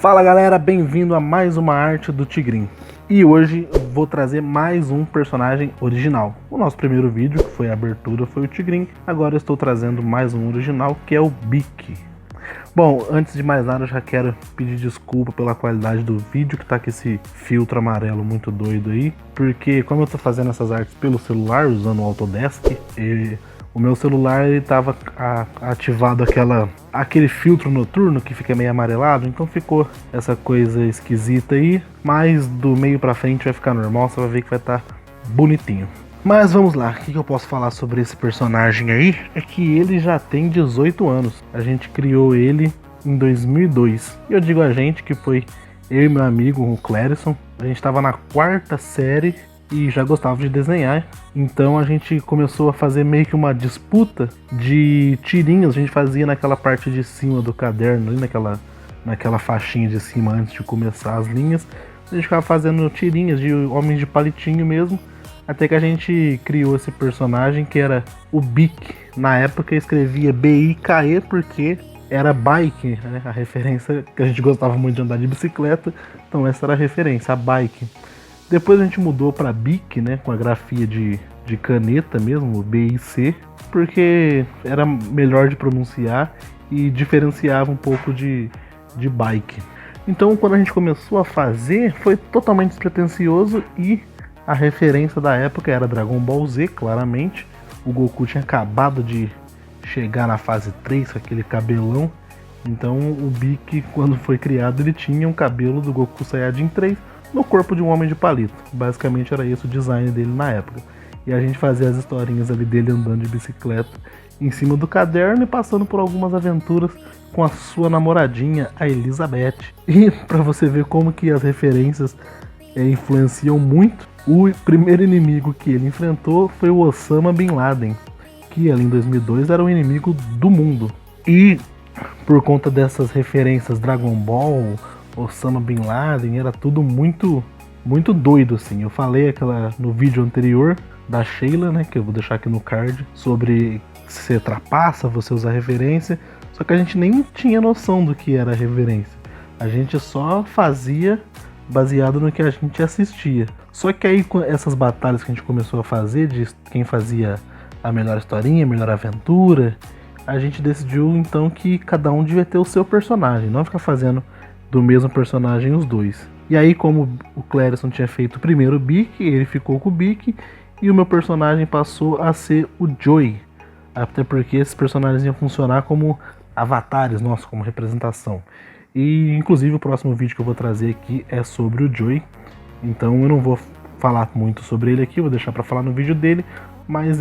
Fala galera, bem-vindo a mais uma arte do Tigrinho. E hoje vou trazer mais um personagem original. O nosso primeiro vídeo, que foi a abertura, foi o Tigrinho. Agora eu estou trazendo mais um original, que é o Bic. Bom, antes de mais nada eu já quero pedir desculpa pela qualidade do vídeo, que tá com esse filtro amarelo muito doido aí. Porque como eu tô fazendo essas artes pelo celular, usando o Autodesk, o meu celular ele tava ativado aquele filtro noturno que fica meio amarelado, então ficou essa coisa esquisita aí, mas do meio pra frente vai ficar normal, você vai ver que vai estar bonitinho. Mas vamos lá, o que eu posso falar sobre esse personagem aí? É que ele já tem 18 anos, a gente criou ele em 2002, e eu digo a gente que foi eu e meu amigo, o Clérison, a gente tava na 4ª série, e já gostava de desenhar, então a gente começou a fazer meio que uma disputa de tirinhas. A gente fazia naquela parte de cima do caderno, ali naquela faixinha de cima antes de começar as linhas, a gente ficava fazendo tirinhas de homens de palitinho mesmo, até que a gente criou esse personagem que era o Bic. Na época eu escrevia B-I-K-E porque era bike, né? A referência que a gente gostava muito de andar de bicicleta, então essa era a referência, a bike. Depois a gente mudou para Bic, né, com a grafia de caneta mesmo, B-I-C, porque era melhor de pronunciar e diferenciava um pouco de bike. Então quando a gente começou a fazer, foi totalmente despretensioso e a referência da época era Dragon Ball Z, claramente. O Goku tinha acabado de chegar na fase 3 com aquele cabelão, então o Bic, quando foi criado, ele tinha um cabelo do Goku Saiyajin 3, no corpo de um homem de palito. Basicamente era esse o design dele na época. E a gente fazia as historinhas ali dele andando de bicicleta em cima do caderno e passando por algumas aventuras com a sua namoradinha, a Elizabeth. E para você ver como que as referências influenciam muito, o primeiro inimigo que ele enfrentou foi o Osama Bin Laden, que ali em 2002 era o inimigo do mundo. E por conta dessas referências Dragon Ball, Osama Bin Laden, era tudo muito doido assim. Eu falei no vídeo anterior da Sheila, né, que eu vou deixar aqui no card, sobre se você trapaça, você usar referência, só que a gente nem tinha noção do que era referência. A gente só fazia baseado no que a gente assistia. Só que aí com essas batalhas que a gente começou a fazer, de quem fazia a melhor historinha, a melhor aventura, a gente decidiu então que cada um devia ter o seu personagem, não ficar fazendo do mesmo personagem os dois. E aí, como o Clérison tinha feito o primeiro Bic, ele ficou com o Bic e o meu personagem passou a ser o Joey. Até porque esses personagens iam funcionar como avatares nossos, como representação. E inclusive o próximo vídeo que eu vou trazer aqui é sobre o Joey. Então eu não vou falar muito sobre ele aqui, vou deixar para falar no vídeo dele. Mas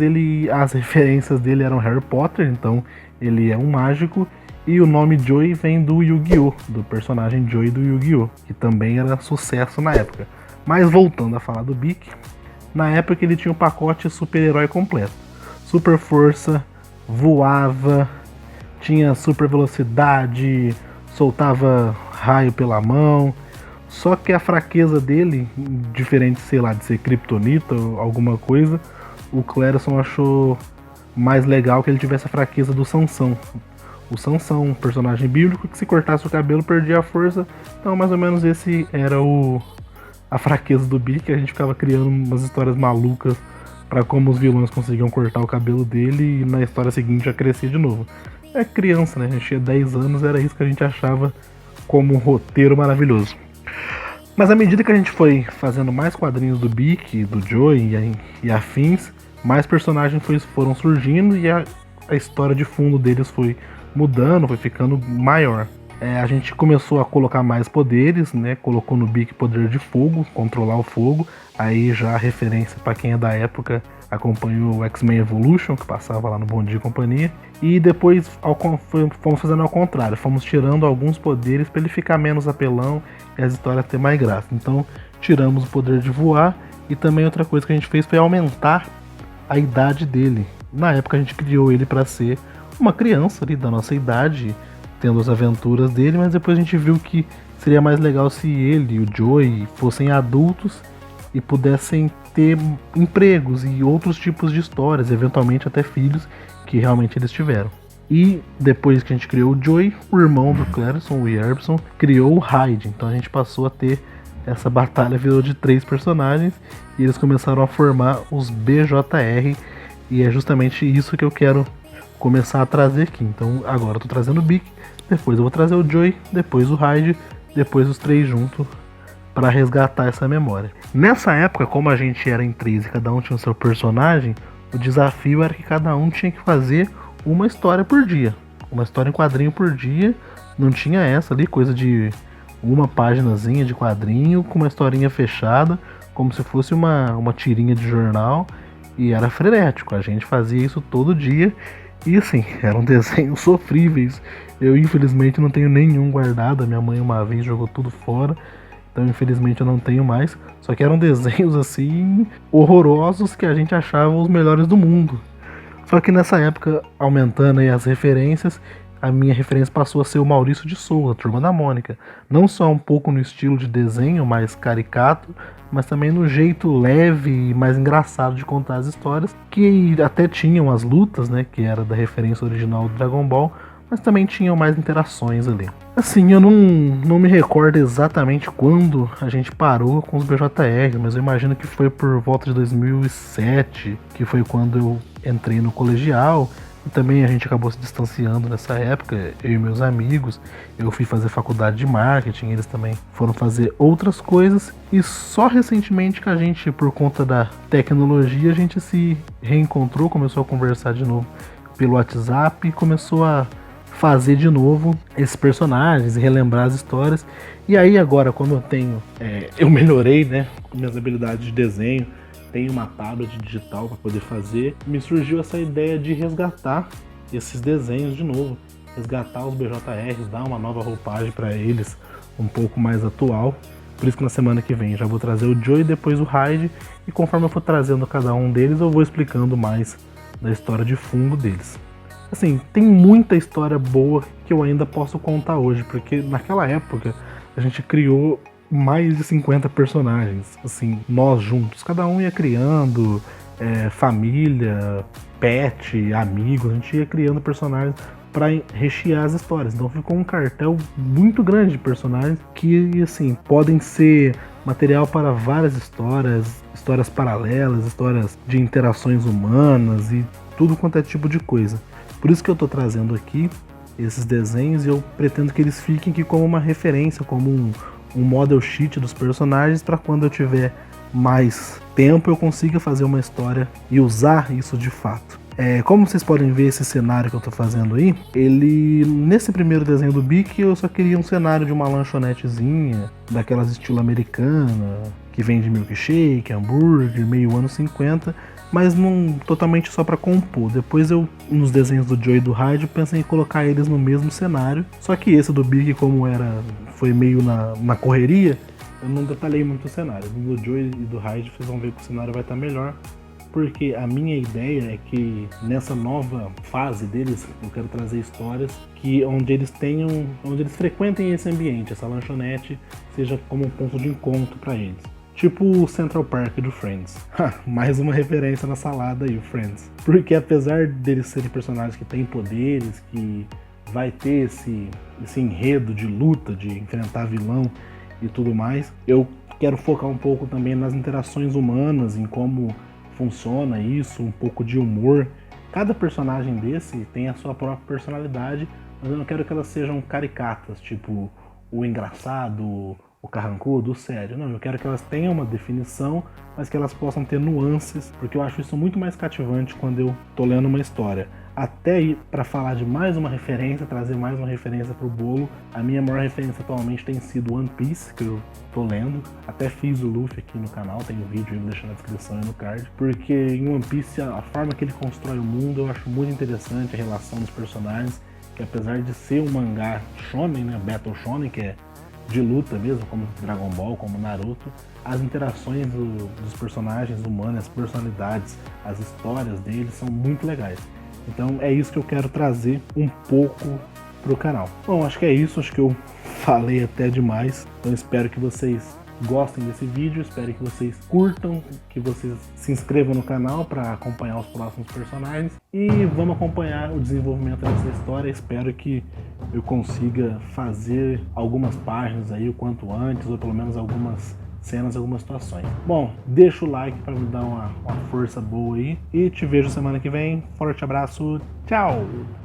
as referências dele eram Harry Potter, então ele é um mágico. E o nome Joey vem do Yu-Gi-Oh!, do personagem Joey do Yu-Gi-Oh!, que também era sucesso na época. Mas voltando a falar do Bic, na época ele tinha um pacote super-herói completo. Super força, voava, tinha super velocidade, soltava raio pela mão. Só que a fraqueza dele, diferente, sei lá, de ser Kryptonita ou alguma coisa, o Clérison achou mais legal que ele tivesse a fraqueza do Sansão. O Sansão, um personagem bíblico que se cortasse o cabelo perdia a força. Então mais ou menos esse era a fraqueza do Bic. A gente ficava criando umas histórias malucas para como os vilões conseguiam cortar o cabelo dele e na história seguinte já crescia de novo. É criança, né? A gente tinha 10 anos, era isso que a gente achava como um roteiro maravilhoso. Mas à medida que a gente foi fazendo mais quadrinhos do Bic, do Joey e afins, mais personagens foram surgindo e a história de fundo deles foi mudando, foi ficando maior. A gente começou a colocar mais poderes, né? Colocou no Bic poder de fogo, controlar o fogo. Aí já a referência para quem é da época acompanhou o X-Men Evolution, que passava lá no Bom Dia e Companhia. E depois fomos fazendo ao contrário, fomos tirando alguns poderes para ele ficar menos apelão e as histórias ter mais graça. Então tiramos o poder de voar e também outra coisa que a gente fez foi aumentar a idade dele. Na época a gente criou ele para ser uma criança ali da nossa idade, tendo as aventuras dele, mas depois a gente viu que seria mais legal se ele e o Joey fossem adultos e pudessem ter empregos e outros tipos de histórias, eventualmente até filhos, que realmente eles tiveram. E depois que a gente criou o Joey, o irmão do Clarison, o Yerbson, criou o Hyde. Então a gente passou a ter essa batalha, virou de 3 personagens e eles começaram a formar os BJR. E é justamente isso que eu quero começar a trazer aqui. Então agora eu tô trazendo o Bic, depois eu vou trazer o Joey, depois o Hyde, depois os 3 juntos para resgatar essa memória. Nessa época, como a gente era em 3 e cada um tinha o seu personagem, o desafio era que cada um tinha que fazer uma história por dia. Uma história em quadrinho por dia. Não tinha essa ali, coisa de uma paginazinha de quadrinho com uma historinha fechada, como se fosse uma tirinha de jornal. E era frenético, a gente fazia isso todo dia. E assim, eram desenhos sofríveis. Eu infelizmente não tenho nenhum guardado. A minha mãe uma vez jogou tudo fora, então infelizmente eu não tenho mais. Só que eram desenhos assim horrorosos que a gente achava os melhores do mundo. Só que nessa época, aumentando aí as referências, a minha referência passou a ser o Maurício de Souza, Turma da Mônica. Não só um pouco no estilo de desenho mais caricato, mas também no jeito leve e mais engraçado de contar as histórias, que até tinham as lutas, né, que era da referência original do Dragon Ball, mas também tinham mais interações ali. Assim, eu não me recordo exatamente quando a gente parou com os BJR, mas eu imagino que foi por volta de 2007, que foi quando eu entrei no colegial. E também a gente acabou se distanciando nessa época, eu e meus amigos. Eu fui fazer faculdade de marketing, eles também foram fazer outras coisas. E só recentemente que a gente, por conta da tecnologia, a gente se reencontrou, começou a conversar de novo pelo WhatsApp e começou a fazer de novo esses personagens e relembrar as histórias. E aí agora, como eu melhorei, né, com minhas habilidades de desenho, tenho uma tablet digital para poder fazer, me surgiu essa ideia de resgatar esses desenhos de novo, resgatar os BJRs, dar uma nova roupagem para eles, um pouco mais atual. Por isso que na semana que vem já vou trazer o Joey, depois o Hyde, e conforme eu for trazendo cada um deles, eu vou explicando mais da história de fundo deles. Assim, tem muita história boa que eu ainda posso contar hoje, porque naquela época a gente criou mais de 50 personagens, assim, nós juntos, cada um ia criando, família, pet, amigos, a gente ia criando personagens para rechear as histórias. Então ficou um cartel muito grande de personagens que, assim, podem ser material para várias histórias, histórias paralelas, histórias de interações humanas e tudo quanto é tipo de coisa. Por isso que eu tô trazendo aqui esses desenhos e eu pretendo que eles fiquem aqui como uma referência, como um model sheet dos personagens, para quando eu tiver mais tempo eu consiga fazer uma história e usar isso de fato. Como vocês podem ver esse cenário que eu tô fazendo aí, nesse primeiro desenho do Bic eu só queria um cenário de uma lanchonetezinha, daquelas estilo americana, que vende milkshake, hambúrguer, meio anos 50, mas não totalmente só para compor. Depois eu, nos desenhos do Joey e do Hyde, pensei em colocar eles no mesmo cenário, só que esse do Big, como foi meio na correria, eu não detalhei muito o cenário. No do Joey e do Hyde vocês vão ver que o cenário vai estar melhor, porque a minha ideia é que nessa nova fase deles, eu quero trazer histórias onde eles frequentem esse ambiente, essa lanchonete seja como um ponto de encontro para eles. Tipo o Central Park do Friends. Mais uma referência na salada aí, o Friends. Porque apesar deles serem personagens que têm poderes, que vai ter esse enredo de luta, de enfrentar vilão e tudo mais, eu quero focar um pouco também nas interações humanas, em como funciona isso, um pouco de humor. Cada personagem desse tem a sua própria personalidade, mas eu não quero que elas sejam caricatas, tipo o engraçado, o carrancudo, o sério. Não, eu quero que elas tenham uma definição, mas que elas possam ter nuances, porque eu acho isso muito mais cativante quando eu tô lendo uma história. Até ir para falar de mais uma referência, trazer mais uma referência pro bolo. A minha maior referência atualmente tem sido One Piece, que eu tô lendo. Até fiz o Luffy aqui no canal, tem um vídeo aí, vou deixar na descrição e no card. Porque em One Piece, a forma que ele constrói o mundo, eu acho muito interessante, a relação dos personagens, que apesar de ser um mangá shonen, né, Battle Shonen, que é de luta mesmo, como Dragon Ball, como Naruto, as interações dos personagens humanos, as personalidades, as histórias deles são muito legais. Então é isso que eu quero trazer um pouco pro canal. Bom, acho que é isso, acho que eu falei até demais, então espero que vocês gostem desse vídeo, espero que vocês curtam, que vocês se inscrevam no canal para acompanhar os próximos personagens e vamos acompanhar o desenvolvimento dessa história. Espero que eu consiga fazer algumas páginas aí o quanto antes, ou pelo menos algumas cenas, algumas situações. Bom, deixa o like para me dar uma força boa aí e te vejo semana que vem. Forte abraço, tchau!